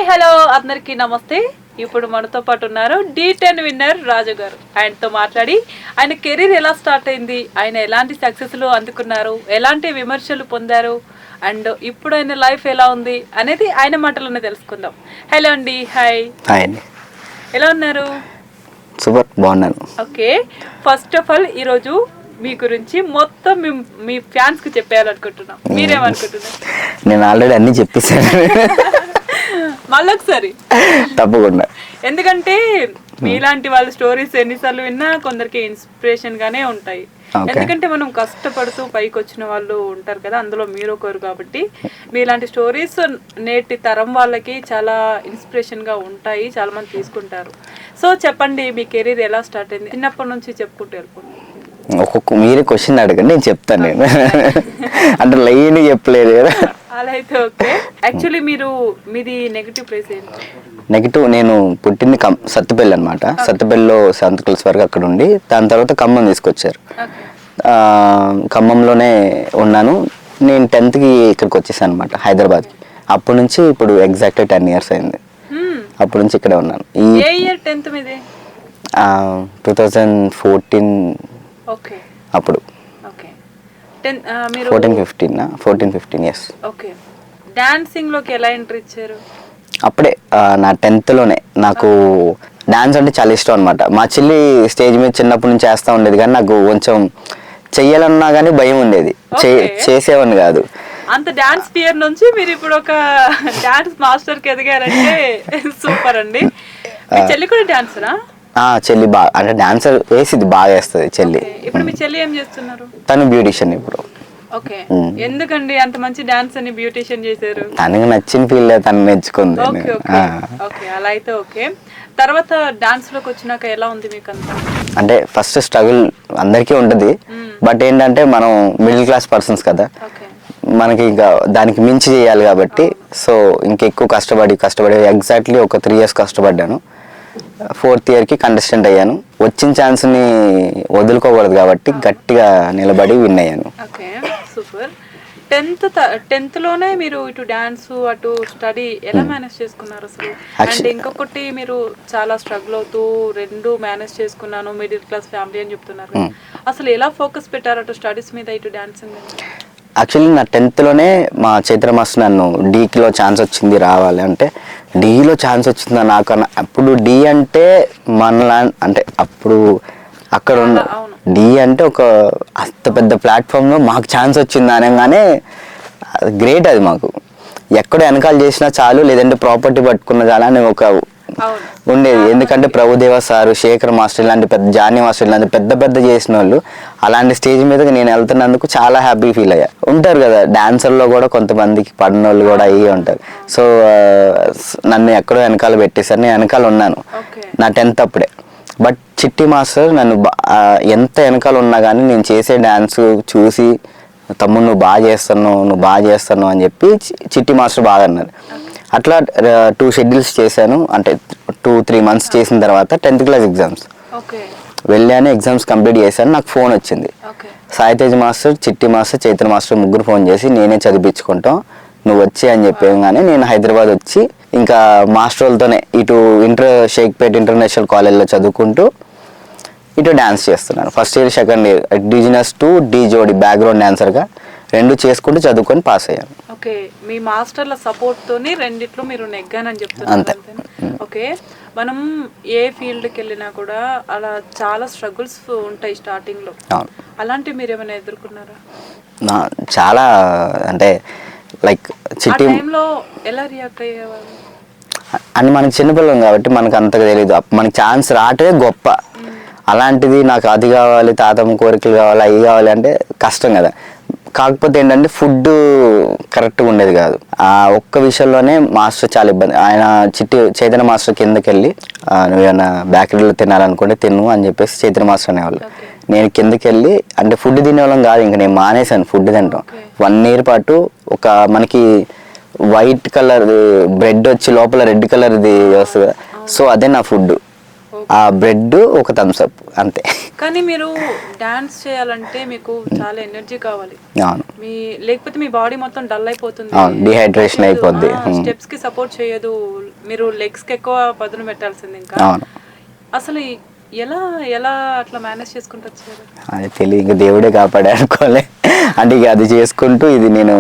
Hello అందరికీ నమస్తే. ఇప్పుడు మనతో పాటు ఉన్నారు D10 విన్నర్ రాజు గారు. ఆయనతో మాట్లాడి ఆయన కెరీర్ ఎలా స్టార్ట్ అయింది, ఆయన ఎలాంటి సక్సెస్లు అందుకున్నారు, ఎలాంటి విమర్శలు పొందారు అండ్ ఇప్పుడు ఆయన లైఫ్ ఎలా ఉంది అనేది ఆయన మాటలోనే తెలుసుకుందాం. హలో అండి. హాయ్. హాయ్ అండి. ఎలా ఉన్నారు? సూపర్, బాగున్నాను. ఓకే, ఫస్ట్ ఆఫ్ ఆల్ ఈరోజు మీ గురించి మొత్తం మీ ఫ్యాన్స్ కి చెప్పేయాలనుకుంటున్నాం. మీరేమనుకుంటున్నారు? నేను ఆల్రెడీ అన్ని చెప్పేసాను. మళ్ళొకసారి తప్పకుండా. ఎందుకంటే మీలాంటి వాళ్ళ స్టోరీస్ ఎన్నిసార్లు విన్నా కొందరికి ఇన్స్పిరేషన్ గానే ఉంటాయి. ఎందుకంటే మనం కష్టపడుతూ పైకి వచ్చిన వాళ్ళు ఉంటారు కదా, అందులో మీరు ఒకరు. కాబట్టి మీలాంటి స్టోరీస్ నేటి తరం వాళ్ళకి చాలా ఇన్స్పిరేషన్ గా ఉంటాయి, చాలా మంది తీసుకుంటారు. సో చెప్పండి, మీ కెరీర్ ఎలా స్టార్ట్ అయింది? చిన్నప్పటి నుంచి చెప్పుకుంటూ వెళ్ళిపోండి. ఒక్కొక్క మీరే క్వశ్చన్ అడగండి, నేను చెప్తాను. నేను అంటే లైన్ చెప్పలేదు కదా. అలా అయితే ఓకే. యాక్చువల్లీ మీది నెగిటివ్ ప్లేస్ ఏంటి? నెగిటివ్, నేను పుట్టింది సత్తుపల్లి అనమాట. సత్తుపల్లిలో సెవెంత్ క్లాస్ వరకు అక్కడ ఉండి దాని తర్వాత ఖమ్మం తీసుకొచ్చారు. ఖమ్మంలోనే ఉన్నాను. నేను 10th ఇక్కడికి వచ్చేసాను అనమాట, హైదరాబాద్కి. అప్పటి నుంచి ఇప్పుడు ఎగ్జాక్ట్గా 10 years అయింది. అప్పటి నుంచి ఇక్కడే ఉన్నాను. ఏ ఇయర్ 10th మీది? 2014 అప్పుడు. 14-15 years. ఓకే. డాన్సింగ్ లోకి ఎలా ఎంట్రీ ఇచ్చారు? అప్పుడే నా 10th లోనే నాకు డాన్స్ అంటే చాలా ఇష్టం అనమాట. మా చెల్లి స్టేజ్ మీద చిన్నప్పటి నుంచి చేస్తూ ఉండేది, కానీ నాకు కొంచెం చెయ్యాలన్నా కానీ భయం ఉండేది, చేసేవాడిని కాదు. అంత డాన్స్ పియర్ నుంచి మీరు ఇప్పుడు ఒక డాన్స్ మాస్టర్ కి ఎదిగారంటే సూపర్ అండి. మీ చెల్లి కూడా డాన్సరా? చెల్లి బాగా అంటే డాన్సర్ వేసింది, బాగా వేస్తుంది చెల్లి. ఇప్పుడు మీ చెల్లి ఏం చేస్తున్నారు? తను బ్యూటిషియన్ ఇప్పుడు. ఓకే. ఎందుకండి అంత మంచి డాన్స్ అని బ్యూటిషియన్ చేశారు? తనకి నచ్చిన ఫీల్డ్ తను నేర్చుకుంది. ఓకే, అలా అయితే ఓకే. తర్వాత డాన్స్ లోకి వచ్చినాక ఎలా ఉంది మీకు అంతా? అంటే ఫస్ట్ స్ట్రగుల్ అందరికీ ఉంటుంది, బట్ ఏంటంటే మనం మిడిల్ క్లాస్ పర్సన్స్ కదా, మనకి ఇంకా దానికి మించి చేయాలి కాబట్టి సో ఇంకెక్కువ కష్టపడి ఎగ్జాక్ట్లీ ఒక 3 years కష్టపడ్డాను. 4th yearకి కంటెస్టెంట్ అయ్యాను. వచ్చిన ఛాన్స్ని వదులుకోకూడదు కాబట్టి గట్టిగా నిలబడి విన్ అయ్యాను. Okay, super. 10th లోనే మీరు ఇటు డాన్స్ అటు స్టడీ ఎలా మేనేజ్ చేసుకున్నారు అసలు? అండ్ ఇంకొకటి, మీరు చాలా స్ట్రగుల్ అవుతూ 2 మేనేజ్ చేసుకున్నాను, మిడిల్ క్లాస్ ఫ్యామిలీ అని చెప్తున్నారు. అసలు ఎలా ఫోకస్ పెట్టారు అటు స్టడీస్ మీద ఇటు డాన్సింగ్? యాక్చువల్లీ నా 10th లోనే మా చైత్ర మాస్టర్ నన్ను డీలో ఛాన్స్ వచ్చింది రావాలి అంటే, డీలో ఛాన్స్ వచ్చిందా నాకన్నా. అప్పుడు డి అంటే మనలా అంటే అప్పుడు అక్కడ ఉన్న డి అంటే ఒక అంత పెద్ద ప్లాట్ఫామ్లో మాకు ఛాన్స్ వచ్చింది అనగానే గ్రేట్. అది మాకు ఎక్కడ వెనకాల చేసినా చాలు, లేదంటే ప్రాపర్టీ పట్టుకున్న చాలా అని ఒక ఉండేది. ఎందుకంటే ప్రభుదేవ సారు, శేఖర్ మాస్టర్ ఇలాంటి పెద్ద, జానీ మాస్టర్ ఇలాంటి పెద్ద చేసిన వాళ్ళు అలాంటి స్టేజ్ మీదకి నేను వెళ్తున్నందుకు చాలా హ్యాపీ ఫీల్ అయ్యా. ఉంటారు కదా డాన్సర్లో కూడా కొంతమందికి పడిన వాళ్ళు కూడా అయ్యి ఉంటారు. సో నన్ను ఎక్కడో వెనకాల పెట్టేశారు, నేను వెనకాల ఉన్నాను నా 10th అప్పుడే. బట్ చిట్టి మాస్టర్ నన్ను ఎంత వెనకాల ఉన్నా కానీ నేను చేసే డ్యాన్స్ చూసి, తమ్ముడు నువ్వు బాగా చేస్తున్నావు అని చెప్పి చిట్టి మాస్టర్ బాగా అన్నారు. అట్లా 2 schedules చేశాను. అంటే 2-3 months చేసిన తర్వాత 10th class ఎగ్జామ్స్ వెళ్ళాను. ఎగ్జామ్స్ కంప్లీట్ చేశాను. నాకు ఫోన్ వచ్చింది. సాయితేజ్ మాస్టర్, చిట్టి మాస్టర్, చైత్ర మాస్టర్ ముగ్గురు ఫోన్ చేసి నేనే చదివించుకుంటాం నువ్వు వచ్చి అని చెప్పేగానే నేను హైదరాబాద్ వచ్చి ఇంకా మాస్టర్ వాళ్ళతోనే ఇటు షేక్పేట్ ఇంటర్నేషనల్ కాలేజ్లో చదువుకుంటూ ఇటు డ్యాన్స్ చేస్తున్నాను. First year, second year indigenous to Dhee Jodi background డాన్సర్గా 2 చేసుకుంటూ చదువుకొని పాస్ అయ్యాను. ఓకే, మీ మాస్టర్ల సపోర్ట్ తోని రెండిట్లో మీరు నెగ్గానని చెప్తున్నారు. ఓకే, మనం ఏ ఫీల్డ్కి వెళ్ళినా కూడా అలా చాలా స్ట్రగుల్స్ ఉంటాయి స్టార్టింగ్ లో. అలాంటివి మీరు ఏమైనా ఎదుర్కొన్నారా? చాలా, అంటే లైక్ చిట్టి టైంలో ఎలా రియాక్ట్ అయ్యేవారు? అని మనకి చిన్నపిల్లం కాబట్టి మనకు అంతగా తెలియదు. మనకి ఛాన్స్ రావటమే గొప్ప. అలాంటిది నాకు అది కావాలి, తాతమ్మ కోరికలు కావాలి, అవి కావాలి అంటే కష్టం కదా. కాకపోతే ఏంటంటే ఫుడ్ కరెక్ట్గా ఉండేది కాదు. ఆ ఒక్క విషయంలోనే మాస్టర్ చాలా ఇబ్బంది. ఆయన చైతన్య మాస్టర్ కిందకి వెళ్ళి నువ్వేమన్నా బేకరీలో తినాలనుకుంటే తిను అని చెప్పేసి చైతన్య మాస్టర్ అనేవాళ్ళు. నేను కిందకి వెళ్ళి అంటే ఫుడ్ తినేవాళ్ళం కాదు, ఇంకా నేను మానేశాను ఫుడ్ తినడం. 1 year పాటు ఒక మనకి వైట్ కలర్ బ్రెడ్ వచ్చి లోపల రెడ్ కలర్ది వస్తుంది, సో అదే నా ఫుడ్. ఆ బ్రెడ్, ఒక థమ్స్ అప్, అంతే. కానీ మీరు డాన్స్ చేయాలంటే మీకు చాలా ఎనర్జీ కావాలి. అవును, లేకపోతే మీ బాడీ మొత్తం డల్ అయిపోతుంది, డిహైడ్రేషన్ అయిపోద్ది, స్టెప్స్ కి సపోర్ట్ చేయదు, మీరు లెగ్స్ కి ఎక్కువ పదును పెట్టాల్సింది. ఇంకా అసలు ఎలా ఎలా అట్లా మేనేజ్ చేసుకుంటూ వచ్చారు? అది తెలియదు, ఇంకా దేవుడే కాపాడే అనుకోలే. అంటే ఇక అది చేసుకుంటూ ఇది నేను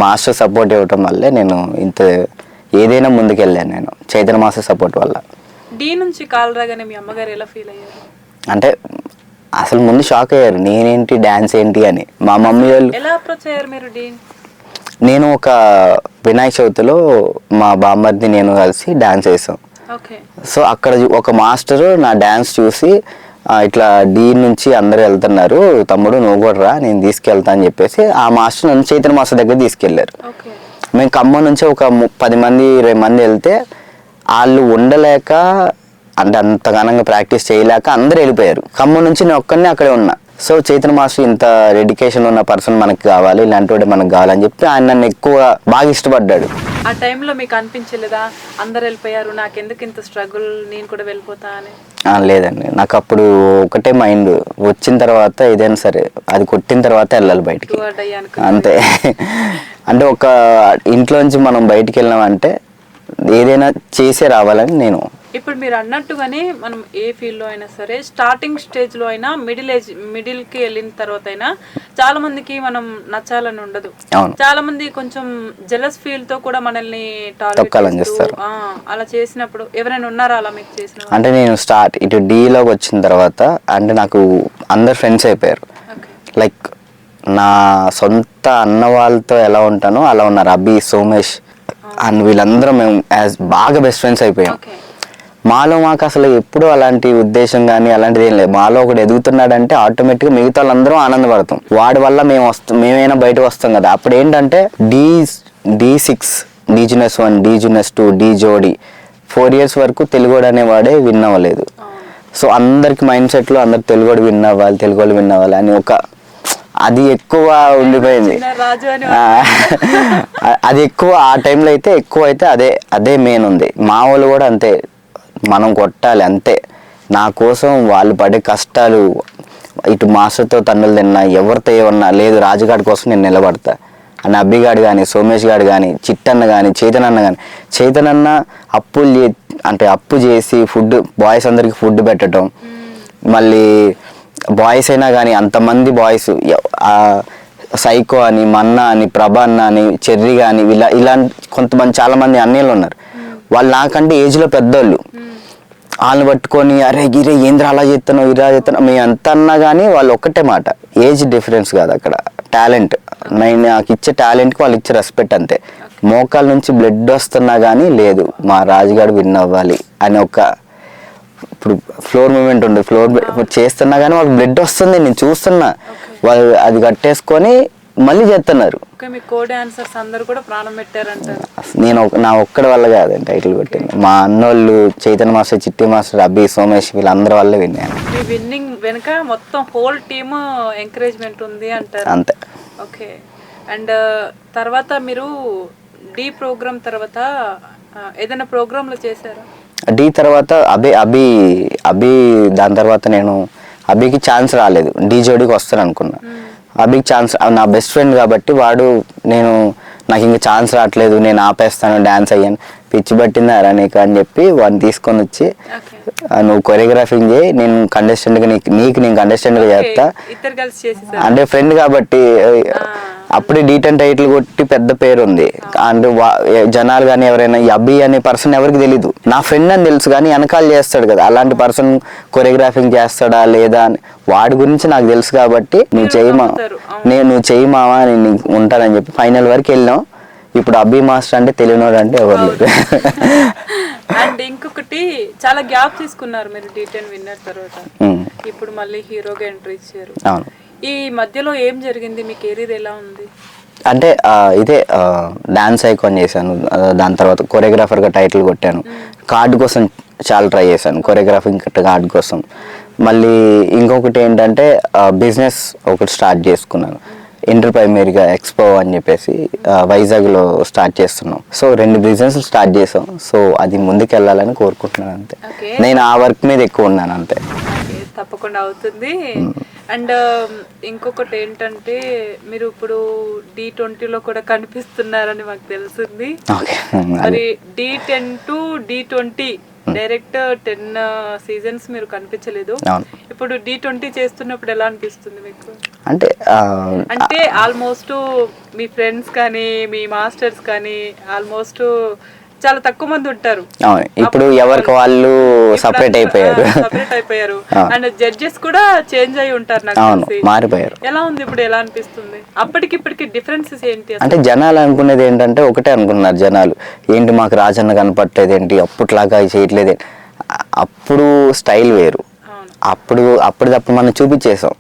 మాస్టర్ సపోర్ట్ ఇవ్వటం వల్లే నేను ఇంత ఏదైనా ముందుకెళ్ళాను. నేను చైతన్య మాస్టర్ సపోర్ట్ వల్ల. డి నుంచి కాల్ రాగానే మీ అమ్మగారు ఎలా ఫీల్ అయ్యారు? అంటే అసలు ముందు షాక్ అయ్యారు, నేనేంటి డాన్స్ ఏంటి అని. మా మమ్మీ వాళ్ళు ఎలా అప్రోచ్ అయ్యారు మీరు డి? నేను ఒక వినాయక చవితిలో మా బామ్మర్ది నేను కలిసి డాన్స్ వేసాం. సో అక్కడ ఒక మాస్టర్ నా డాన్స్ చూసి ఇట్లా డీ నుంచి అందరు వెళ్తున్నారు తమ్ముడు, నువ్వు కూడా రా, నేను తీసుకెళ్తా అని చెప్పేసి ఆ మాస్టర్ నన్ను చైతన్య మాస్టర్ దగ్గర తీసుకెళ్లారు. మేము ఖమ్మం నుంచి ఒక 10 మంది 20 మంది వెళ్తే వాళ్ళు ఉండలేక, అంటే అంత ఘనంగా ప్రాక్టీస్ చేయలేక అందరు వెళ్ళిపోయారు. ఖమ్మం నుంచి నేను ఒక్కనే అక్కడే ఉన్నా. సో చైతన్య మాస్టర్ ఇంత డెడికేషన్ ఉన్న పర్సన్ మనకు కావాలి, ఇలాంటి వాడు మనకు కావాలని చెప్పి ఆయన నన్ను ఎక్కువ బాగా ఇష్టపడ్డాడు. ఆ టైంలో మీకు అనిపించలేదా అందరు వెళ్ళిపోయారు, నాకెందుకు ఇంత స్ట్రగుల్, నేను కూడా వెళ్ళిపోతా అని? లేదండి, నాకు అప్పుడు ఒకటే మైండ్, వచ్చిన తర్వాత ఏదైనా సరే అది కొట్టిన తర్వాత వెళ్ళాలి బయటికి, అంతే. అంటే ఒక ఇంట్లోంచి మనం బయటికి వెళ్ళామంటే ఏదైనా చేసే రావాలని నేను. ఇప్పుడు మీరు అన్నట్టుగానే మనం ఏ ఫీల్డ్ లో అయినా సరే, స్టార్టింగ్ స్టేజ్ లో అయినా, మిడిల్ కి వెళ్ళిన తర్వాత అయినా చాలా మందికి మనం నచ్చాలని ఉండదు. చాలా మంది కొంచెం జెలస్ ఫీల్ తో కూడా మనల్ని చేస్తారు. అలా చేసినప్పుడు ఎవరైనా ఉన్నారా అలా మీకు చేసిన? అంటే నేను ఇటు డీలోకి వచ్చిన తర్వాత అంటే నాకు అందరు ఫ్రెండ్స్ అయిపోయారు. లైక్ నా సొంత అన్న వాళ్ళతో ఎలా ఉంటానో అలా ఉన్నారు. అభి, సోమేష్ అండ్ వీళ్ళందరం మేము బాగా బెస్ట్ ఫ్రెండ్స్ అయిపోయాం. మాలో మాకు అసలు ఎప్పుడు అలాంటి ఉద్దేశం కానీ అలాంటిది ఏం లేదు. మాలో ఒకటి ఎదుగుతున్నాడంటే ఆటోమేటిక్గా మిగతా వాళ్ళందరం ఆనందపడతాం. వాడి వల్ల మేమైనా బయటకు వస్తాం కదా. అప్పుడు ఏంటంటే D6, D-1, D-2, D జోడి 4 years వరకు తెలుగోడు అనేవాడే విన్ అవ్వలేదు. సో అందరికి మైండ్ సెట్లో అందరు తెలుగోడు విన్ అవ్వాలి అని ఒక అది ఎక్కువ ఉండిపోయింది. అది ఎక్కువ ఆ టైంలో అయితే అదే మెయిన్ ఉంది. మా వాళ్ళు కూడా అంతే, మనం కొట్టాలి అంతే. నా కోసం వాళ్ళు పడే కష్టాలు, ఇటు మాస్టర్తో తన్నులు తిన్నా, ఎవరితో ఏమన్నా లేదు, రాజుగాడి కోసం నేను నిలబడతా అని అబ్బిగాడు కానీ, సోమేష్ గాడు కానీ, చిట్టన్న కానీ, చైతన్య కానీ. చైతన్య అప్పు చేసి ఫుడ్ బాయ్స్ అందరికి ఫుడ్ పెట్టడం, మళ్ళీ బాయ్స్ అయినా కానీ అంతమంది బాయ్స్, సైకో అని, మన్నా అని, ప్రభ అన్న అని, చెర్రీ కానీ, ఇలాంటి కొంతమంది చాలామంది అన్నయ్యలు ఉన్నారు. వాళ్ళు నాకంటే ఏజ్లో పెద్దోళ్ళు. వాళ్ళని పట్టుకొని అరే గిరే ఏంద్ర అలా చేస్తాను ఇలా చేస్తాను మేము ఎంత అన్నా కానీ వాళ్ళు ఒక్కటే మాట, ఏజ్ డిఫరెన్స్ కాదు అక్కడ, టాలెంట్. నాకు ఇచ్చే టాలెంట్కి వాళ్ళు ఇచ్చే రెస్పెక్ట్ అంతే. మోకాల నుంచి బ్లడ్ వస్తున్నా కానీ లేదు మా రాజుగాడు విన్ అవ్వాలి అని ఒక ఇప్పుడు ఫ్లోర్ మూమెంట్ ఉంది, ఫ్లోర్ చేస్తున్నా కానీ వాళ్ళకి బ్లడ్ వస్తుంది, నేను చూస్తున్నా. వాళ్ళు అది కట్టేసుకొని మళ్ళీ చేస్తున్నారు. నేను నా ఒక్కడి వల్ల కాదండి టైటిల్ కొట్టింది. మా అన్నోళ్ళు చైతన్య మాస్టర్, చిట్టి మాస్టర్, అభి, సోమేష్ వీళ్ళందరి వల్ల విన్నాను. విన్నింగ్ వెనుక మొత్తం హోల్ టీమ్ ఎంకరేజ్మెంట్ ఉంది అంటారు. అంతే. ఓకే. అండ్ తర్వాత మీరు డి ప్రోగ్రామ్ తర్వాత ఏదైనా ప్రోగ్రామ్ లో చేశారా? డి తర్వాత అభి దాని తర్వాత నేను అభికి ఛాన్స్ రాలేదు, డి జోడికి వస్తాను అనుకున్నా. అభికి ఛాన్స్, నా బెస్ట్ ఫ్రెండ్ కాబట్టి వాడు నాకు ఇంకా ఛాన్స్ రావట్లేదు, నేను ఆపేస్తాను డాన్స్ అయ్యాను, పిచ్చి పట్టిందారా నీకు అని చెప్పి వాడిని తీసుకొని వచ్చి నువ్వు కొరియోగ్రాఫింగ్ చేయి, నేను కంటెస్టెంట్గా నేను కంటెస్టెంట్గా చేస్తా అంటే ఫ్రెండ్ కాబట్టి. అప్పుడే D10 టైటిల్ కొట్టి పెద్ద పేరు ఉంది. అంటే జనాలు కానీ ఎవరైనా ఈ అబ్బి అనే పర్సన్ ఎవరికి తెలీదు, నా ఫ్రెండ్ అని తెలుసు కానీ వెనకాల చేస్తాడు కదా, అలాంటి పర్సన్ కొరియోగ్రాఫింగ్ చేస్తాడా లేదా అని వాడి గురించి నాకు తెలుసు కాబట్టి నువ్వు చెయ్యి మావా నేను ఉంటానని చెప్పి ఫైనల్ వరకు వెళ్ళాం. ఇప్పుడు అబ్బి మాస్టర్ అంటే తెలియనోడు అంటే ఎవరు లేదు. అండ్ ఇంకొకటి చాలా గ్యాప్ తీసుకున్నారు మీరు D10 విన్నర్ తర్వాత, ఇప్పుడు మళ్ళీ హీరోగా ఎంట్రీ ఇచ్చారు. అవును. ఈ మధ్యలో ఏం జరిగింది, మీ కెరీర్ ఎలా ఉంది? అంటే ఇదే డాన్స్ ఐకాన్ చేశాను, దాని తర్వాత కొరియోగ్రాఫర్గా టైటిల్ కొట్టాను, కార్డు కోసం చాలా ట్రై చేశాను, కొరియోగ్రాఫింగ్ కార్డు కోసం. మళ్ళీ ఇంకొకటి ఏంటంటే బిజినెస్ ఒకటి స్టార్ట్ చేసుకున్నాను, ఇంటర్ ప్రైమరీగా ఎక్స్పో అని చెప్పేసి వైజాగ్లో స్టార్ట్ చేస్తున్నాం. సో 2 బిజినెస్ స్టార్ట్ చేసాం. సో అది ముందుకు వెళ్ళాలని కోరుకుంటున్నాను అంతే. నేను ఆ వర్క్ మీద ఎక్కువ ఉన్నాను అంతే. తప్పకుండా అవుతుంది. అండ్ ఇంకొకటి ఏంటంటే మీరు ఇప్పుడు D20లో కూడా కనిపిస్తున్నారని మాకు తెలిసింది. మరి D10 to D20 direct 10 seasons మీరు కనిపించలేదు. ఇప్పుడు D20 చేస్తున్నప్పుడు ఎలా అనిపిస్తుంది మీకు? అంటే ఆల్మోస్ట్ మీ ఫ్రెండ్స్ కానీ మీ మాస్టర్స్ కానీ ఆల్మోస్ట్ చాలా తక్కువ మంది ఉంటారు. ఇప్పుడు ఎవరికి వాళ్ళు సెపరేట్ అయిపోయారు అండ్ జడ్జెస్ కూడా చేంజ్ అయి ఉంటారు. నాకు తెలిసి మారిపోయారు. ఎలా ఉంది ఇప్పుడు, ఎలా అనిపిస్తుంది? అప్పటికిప్పటికి డిఫరెన్సెస్ ఏంటి? అంటే జనాలు అనుకునేది ఏంటంటే ఒకటే అనుకున్నారు జనాలు, ఏంటి మాకు రాజన్న కనపట్టలేదు ఏంటి, అప్పట్లాగా చేయట్లేదు. అప్పుడు స్టైల్ వేరు, అప్పటిదప్పుడు మనం చూపించేసాం.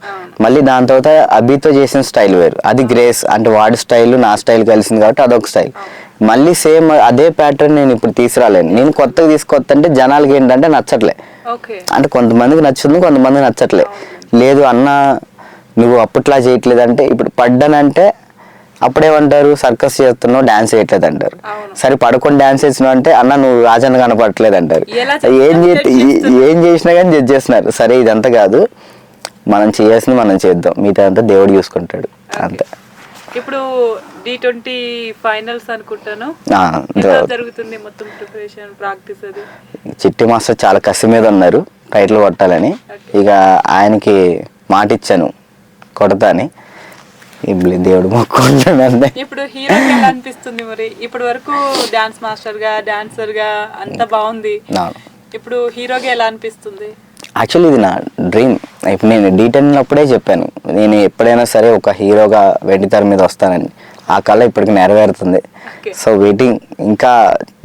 మళ్ళీ దాని తర్వాత అభితో చేసిన స్టైల్ వేరు, అది గ్రేస్. అంటే వాడి స్టైల్ నా స్టైల్ కలిసింది కాబట్టి అదొక స్టైల్. మళ్ళీ సేమ్ అదే ప్యాటర్న్ నేను ఇప్పుడు తీసుకురాలేను. నేను కొత్తగా తీసుకొస్తుంటే జనాలకి ఏంటంటే నచ్చట్లే. అంటే కొంతమందికి నచ్చుతుంది, కొంతమందికి నచ్చట్లే. లేదు అన్న నువ్వు అప్పట్లా చేయట్లేదు అంటే, ఇప్పుడు పడ్డానంటే అప్పుడేమంటారు, సర్కస్ చేస్తున్నావు డాన్స్ చేయట్లేదు అంటారు. సరే పడుకొని డాన్స్ చేస్తున్నావు అంటే అన్న నువ్వు రాజన్న కనపడట్లేదు అంటారు. ఏం చేసినా కానీ జడ్జ్ చేస్తున్నారు. సరే ఇదంతా కాదు, మనం చేయాల్సింది మనం చేద్దాం, మిగతా అంతా దేవుడు చూసుకుంటాడు అంతే. ఇప్పుడు D20 ఫైనల్స్ అనుకుంటాను, జరుగుతుంది మొత్తం ప్రిపరేషన్ ప్రాక్టీస్ అది. చిట్టి మాస్టర్ చాలా కసి మీద ఉన్నారు టైటిల్ కొట్టాలని. ఇక ఆయనకి మాట ఇచ్చాను కొడతా అని, దేవుడు మొక్కుంటాను. ఇప్పుడు హీరోకి ఎలా అనిపిస్తుంది మరి? ఇప్పటి వరకు డాన్స్ మాస్టర్ గా డాన్సర్ గా అంత బాగుంది, ఇప్పుడు హీరోగా ఎలా అనిపిస్తుంది? యాక్చువల్లీ ఇది నా డ్రీమ్. ఇప్పుడు నేను D10 అప్పుడే చెప్పాను, నేను ఎప్పుడైనా సరే ఒక హీరోగా వెండితెర మీద వస్తానని. ఆ కళ ఇప్పటికి నెరవేరుతుంది. So waiting. ఇంకా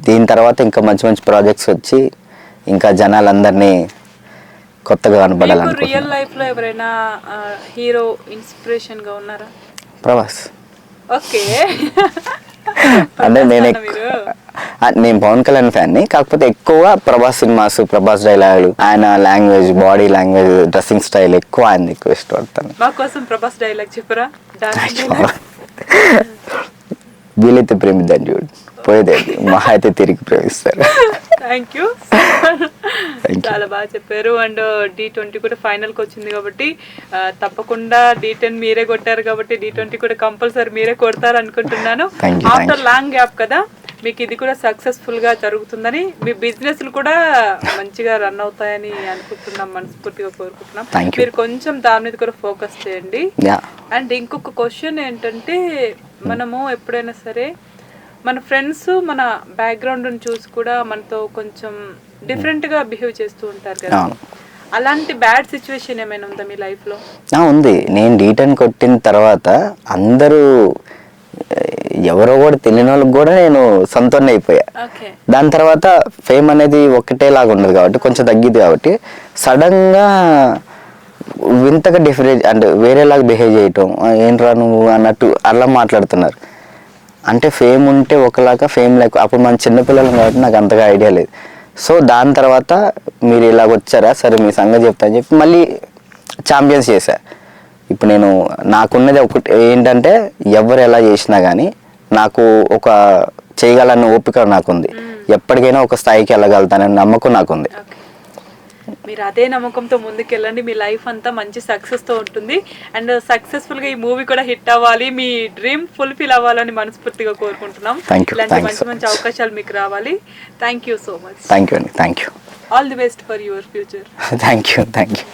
దీని తర్వాత ఇంకా మంచి మంచి ప్రాజెక్ట్స్ వచ్చి ఇంకా జనాలందరినీ కొత్తగా కనపడాలనుకుంటున్నాను. రియల్ లైఫ్ లో ఎవరైనా హీరో ఇన్స్పిరేషన్ గా ఉన్నారా? ప్రభాస్. ఓకే. అంటే నేను పవన్ కళ్యాణ్ ఫ్యాన్ని, కాకపోతే ఎక్కువగా ప్రభాస్ సినిమాస్, ప్రభాస్ డైలాగులు, ఆయన language, body language, dressing style ఎక్కువ ఆయన ఎక్కువ ఇష్టపడతాను. మా కోసం ప్రభాస్ డైలాగ్ చెప్పరా? వీలైతే ప్రేమిద్దాం చూడు, పోయేదేంటి మా అయితే తిరిగి ప్రేమిస్తారు. థ్యాంక్ యూ, చాలా బాగా చెప్పారు. అండ్ D20 కూడా ఫైనల్ కి వచ్చింది కాబట్టి తప్పకుండా D10 మీరే కొట్టారు కాబట్టి D20 కూడా కంపల్సరీ మీరే కొడతారు అనుకుంటున్నాను. ఆఫ్టర్ లాంగ్ గ్యాప్ కదా, మీకు ఇది కూడా సక్సెస్ఫుల్ గా జరుగుతుందని, మీ బిజినెస్లు కూడా మంచిగా రన్ అవుతాయని అనుకుంటున్నాం, మనస్ఫూర్తిగా కోరుకుంటున్నాం. మీరు కొంచెం దాని మీద కూడా ఫోకస్ చేయండి. అండ్ ఇంకొక క్వశ్చన్ ఏంటంటే, మనము ఎప్పుడైనా సరే మన ఫ్రెండ్స్ మన బ్యాక్గ్రౌండ్ చూసి కూడా మనతో కొంచెం డిఫరెంట్ గా బిహేవ్ చేస్తూ ఉంటారు కదా, అలాంటి బ్యాడ్ సిచ్యువేషన్ ఏమైనా ఉందా మీ లైఫ్ లో? ఉంది. నేను D10 కొట్టిన తర్వాత అందరూ ఎవరో కూడా తెలియని వాళ్ళకి కూడా నేను సొంతం అయిపోయా. దాని తర్వాత ఫేమ్ అనేది ఒకటేలాగా ఉండదు కాబట్టి, కొంచెం తగ్గిద్ది కాబట్టి సడన్ గా వింతగా డిఫరెంట్ అంటే వేరేలాగా బిహేవ్ చేయటం, ఏంట్రా నువ్వు అన్నట్టు అలా మాట్లాడుతున్నారు. అంటే ఫేమ్ ఉంటే ఒకలాగా, ఫేమ్ లేక అప్పుడు మన చిన్నపిల్లలు కాబట్టి నాకు అంతగా ఐడియా లేదు. సో దాని తర్వాత మీరు ఇలాగ వచ్చారా, సరే మీ సంగతి చెప్తా అని చెప్పి మళ్ళీ ఛాంపియన్స్ చేశా. ఇప్పుడు నేను నాకున్నది ఒకటి ఏంటంటే, ఎవరు ఎలా చేసినా కానీ నాకు ఒక చేయగలన్న ఓపిక నాకుంది. ఎప్పటికైనా ఒక స్థాయికి వెళ్ళగలుగుతానని నమ్మకం నాకుంది. మీరు అదే నమ్మకంతో ముందుకెళ్ళండి, మీ లైఫ్ అంతా మంచి సక్సెస్ తో ఉంటుంది. అండ్ సక్సెస్ఫుల్ గా ఈ మూవీ కూడా హిట్ అవ్వాలి, మీ డ్రీమ్ ఫుల్ఫిల్ అవ్వాలని మనస్ఫూర్తిగా కోరుకుంటున్నాం. ఇలాంటి మంచి మంచి అవకాశాలు మీకు రావాలి. Thank you so much. Thank you అండి. Thank you. All the best for your future. Thank you.